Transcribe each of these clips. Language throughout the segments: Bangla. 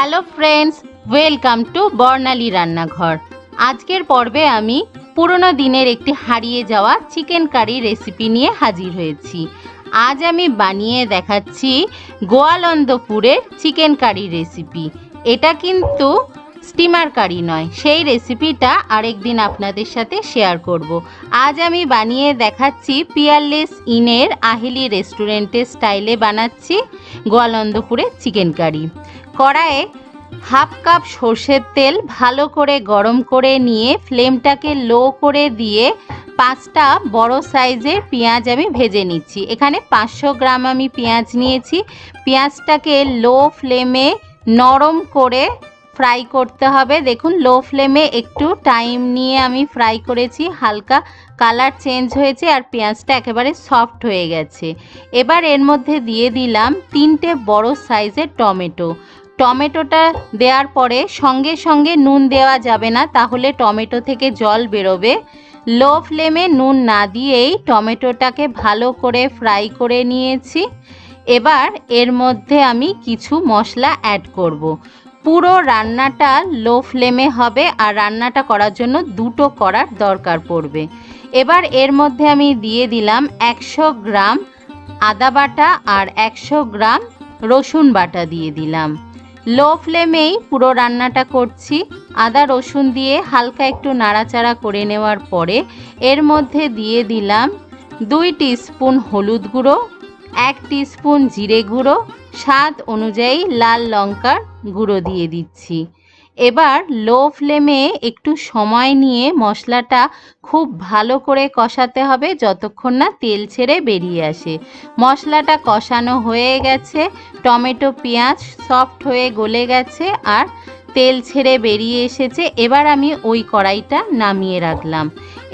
হ্যালো ফ্রেন্ডস, ওয়েলকাম টু বর্ণালী রান্নাঘর। আজকের পর্বে আমি পুরনো দিনের একটি হারিয়ে যাওয়া চিকেন কারি রেসিপি নিয়ে হাজির হয়েছি। আজ আমি বানিয়ে দেখাচ্ছি গোয়ালন্দপুরের চিকেন কারি রেসিপি। এটা কিন্তু স্টিমার কারি নয়, সেই রেসিপিটা আরেকদিন আপনাদের সাথে শেয়ার করব। আজ আমি বানিয়ে দেখাচ্ছি পিয়ারলেস ইনের আহেলি রেস্টুরেন্টের স্টাইলে বানাচ্ছি গোয়ালন্দপুরের চিকেন কারি। কড়াইয়ে হাফ কাপ সর্ষের তেল ভালো করে গরম করে নিয়ে ফ্লেমটাকে লো করে দিয়ে 5টা বড় সাইজের পেঁয়াজ আমি ভেজে নিচ্ছি। এখানে 500 গ্রাম আমি পেঁয়াজ নিয়েছি। পেঁয়াজটাকে লো ফ্লেমে নরম করে ফ্রাই করতে হবে। দেখুন, লো ফ্লেমে একটু টাইম নিয়ে আমি ফ্রাই করেছি, হালকা কালার চেঞ্জ হয়েছে আর পেঁয়াজটা একেবারে সফট হয়ে গেছে। এবার এর মধ্যে দিয়ে দিলাম 3টে বড় সাইজের টমেটোটা দেওয়ার পরে সঙ্গে সঙ্গে নুন দেওয়া যাবে না, তাহলে টমেটো থেকে জল বেরোবে। লো ফ্লেমে নুন না দিয়েই টমেটোটাকে ভালো করে ফ্রাই করে নিয়েছি। এবার এর মধ্যে আমি কিছু মশলা অ্যাড করব। পুরো রান্নাটা লো ফ্লেমে হবে আর রান্নাটা করার জন্য 2টো কড়ার দরকার পড়বে। এবার এর মধ্যে আমি দিয়ে দিলাম 100 গ্রাম আদা বাটা আর 100 গ্রাম রসুন বাটা দিয়ে দিলাম। লো ফ্লেমেই পুরো রান্নাটা করছি। আদা রসুন দিয়ে হালকা একটু নাড়াচাড়া করে নেওয়ার পরে এর মধ্যে দিয়ে দিলাম 2 টিস্পুন হলুদ গুঁড়ো, 1 টিস্পুন জিরে গুঁড়ো, স্বাদ অনুযায়ী লাল লঙ্কার গুঁড়ো দিয়ে দিচ্ছি। এবার লো ফ্লেমে একটু সময় নিয়ে মশলাটা খুব ভালো করে কষাতে হবে যতক্ষণ না তেল ছেড়ে বেরিয়ে আসে। মশলাটা কষানো হয়ে গেছে, টমেটো পেঁয়াজ সফট হয়ে গলে গেছে আর তেল ছেড়ে বেরিয়ে এসেছে। এবার আমি ওই কড়াইটা নামিয়ে রাখলাম।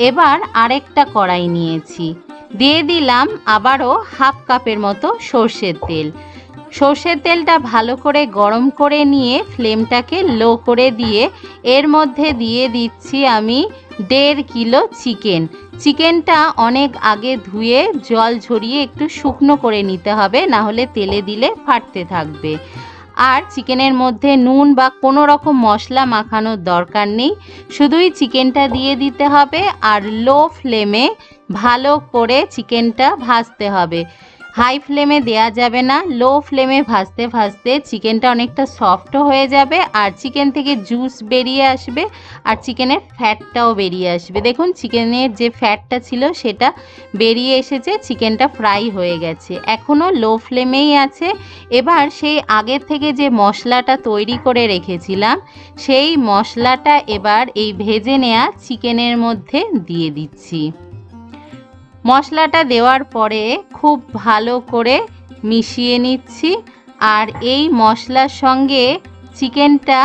এবার আরেকটা কড়াই নিয়েছি, দিয়ে দিলাম আবারও হাফ কাপের মতো সর্ষের তেল। সর্ষের তেলটা ভালো করে গরম করে নিয়ে ফ্লেমটাকে লো করে দিয়ে এর মধ্যে দিয়ে দিচ্ছি আমি 1.5 কিলো চিকেনটা অনেক আগে ধুয়ে জল ঝরিয়ে একটু শুকনো করে নিতে হবে, না হলে তেলে দিলে ফাটতে থাকবে। আর চিকেনের মধ্যে নুন বা কোনো রকম মশলা মাখানোর দরকার নেই, শুধুই চিকেনটা দিয়ে দিতে হবে আর লো ফ্লেমে ভালো করে চিকেনটা ভাজতে হবে। হাই ফ্লেমে দেয়া যাবে না, লো ফ্লেমে ভাজতে ভাজতে চিকেনটা অনেকটা সফটও হয়ে যাবে আর চিকেন থেকে জুস বেরিয়ে আসবে আর চিকেনের ফ্যাটটাও বেরিয়ে আসবে। দেখুন, চিকেনের যে ফ্যাটটা ছিল সেটা বেরিয়ে এসেছে, চিকেনটা ফ্রাই হয়ে গেছে, এখনও লো ফ্লেমেই আছে। এবার সেই আগের থেকে যে মশলাটা তৈরি করে রেখেছিলাম সেই মশলাটা এবার এই ভেজে নেওয়া চিকেনের মধ্যে দিয়ে দিচ্ছি। মশলাটা দেওয়ার পরে খুব ভালো করে মিশিয়ে নিচ্ছি আর এই মশলার সঙ্গে চিকেনটা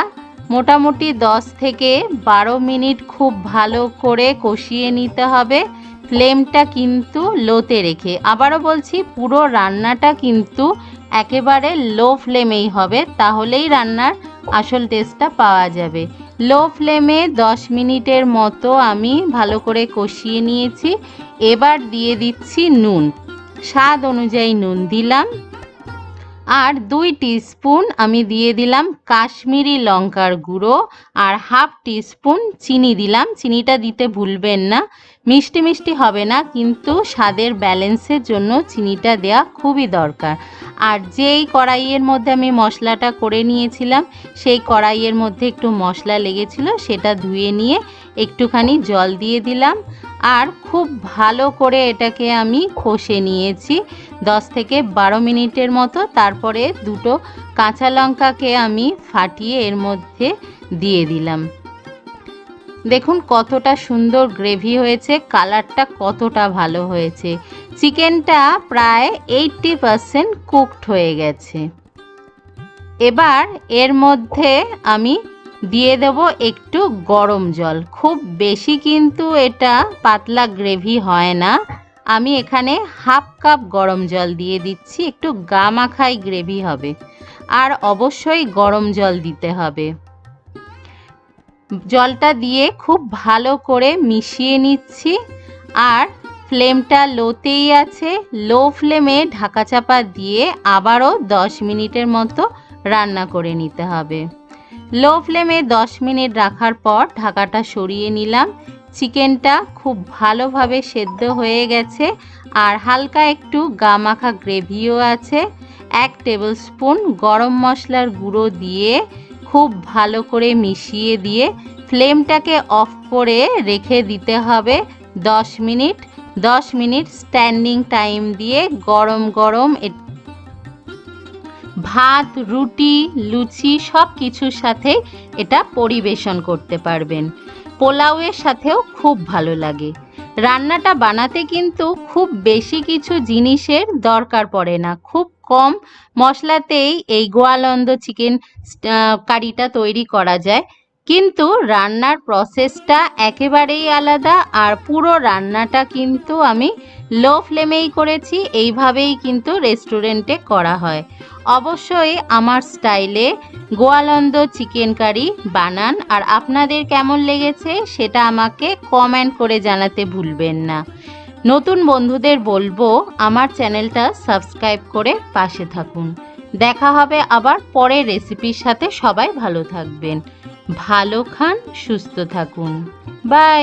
মোটামুটি 10 থেকে 12 মিনিট খুব ভালো করে কষিয়ে নিতে হবে, ফ্লেমটা কিন্তু লোতে রেখে। আবারও বলছি, পুরো রান্নাটা কিন্তু একেবারে লো ফ্লেমেই হবে, তাহলেই রান্নার আসল টেস্টটা পাওয়া যাবে। লো ফ্লেমে 10 মিনিটের মতো আমি ভালো করে কষিয়ে নিয়েছি। এবার দিয়ে দিচ্ছি নুন, স্বাদ অনুযায়ী নুন দিলাম আর 2 টিস্পুন আমি দিয়ে দিলাম কাশ্মীরি লঙ্কার গুঁড়ো আর হাফ টিস্পুন চিনি দিলাম। চিনিটা দিতে ভুলবেন না, মিষ্টি মিষ্টি হবে না, কিন্তু স্বাদের ব্যালেন্সের জন্য চিনিটা দেওয়া খুবই দরকার। আর যেই কড়াইয়ের মধ্যে আমি মশলাটা করে নিয়েছিলাম সেই কড়াইয়ের মধ্যে একটু মশলা লেগেছিল, সেটা ধুয়ে নিয়ে একটুখানি জল দিয়ে দিলাম আর খুব ভালো করে এটাকে আমি কষে নিয়েছি 10 থেকে 12 মিনিটের মতো। তারপরে 2টো কাঁচা লঙ্কাকে আমি ফাটিয়ে এর মধ্যে দিয়ে দিলাম। দেখুন কতটা সুন্দর গ্রেভি হয়েছে, কালারটা কতটা ভালো হয়েছে। চিকেনটা প্রায় 80% কুকড হয়ে গেছে। এবার এর মধ্যে আমি দিয়ে দেব একটু গরম জল, খুব বেশি কিন্তু এটা পাতলা গ্রেভি হয় না। আমি এখানে হাফ কাপ গরম জল দিয়ে দিচ্ছি, একটু গা মাখাই গ্রেভি হবে আর অবশ্যই গরম জল দিতে হবে। জলটা দিয়ে খুব ভালো করে মিশিয়ে নিচ্ছি আর ফ্লেমটা লোতেই আছে। লো ফ্লেমে ঢাকা চাপা দিয়ে আবারও 10 মিনিটের মতো রান্না করে নিতে হবে। লো ফ্লেমে 10 মিনিট রাখার পর ঢাকাটা সরিয়ে নিলাম। চিকেনটা খুব ভালোভাবে সেদ্ধ হয়ে গেছে আর হালকা একটু গা মাখা গ্রেভিও আছে। 1 টেবিল স্পুন গরম মশলার গুঁড়ো দিয়ে খুব ভালো করে মিশিয়ে দিয়ে ফ্লেমটাকে অফ করে রেখে দিতে হবে 10 মিনিট। 10 মিনিট স্ট্যান্ডিং টাইম দিয়ে গরম গরম ভাত, রুটি, লুচি সব কিছুর সাথে এটা পরিবেশন করতে পারবেন। পোলাওয়ের সাথেও খুব ভালো লাগে। রান্নাটা বানাতে কিন্তু খুব বেশি কিছু জিনিসের দরকার পড়ে না, খুব কম মশলাতেই এই গোয়ালন্দ চিকেন কারিটা তৈরি করা যায়। কিন্তু রান্নার প্রসেসটা একেবারেই আলাদা আর পুরো রান্নাটা কিন্তু আমি লো ফ্লেমেই করেছি। এইভাবেই কিন্তু রেস্টুরেন্টে করা হয়। অবশ্যই আমার স্টাইলে গোয়ালন্দ চিকেন কারি বানান আর আপনাদের কেমন লেগেছে সেটা আমাকে কমেন্ট করে জানাতে ভুলবেন না। নতুন বন্ধুদের বলবো আমার চ্যানেলটা সাবস্ক্রাইব করে পাশে থাকুন। দেখা হবে আবার পরের রেসিপির সাথে। সবাই ভালো থাকবেন, ভালো খান, সুস্থ থাকুন। বাই।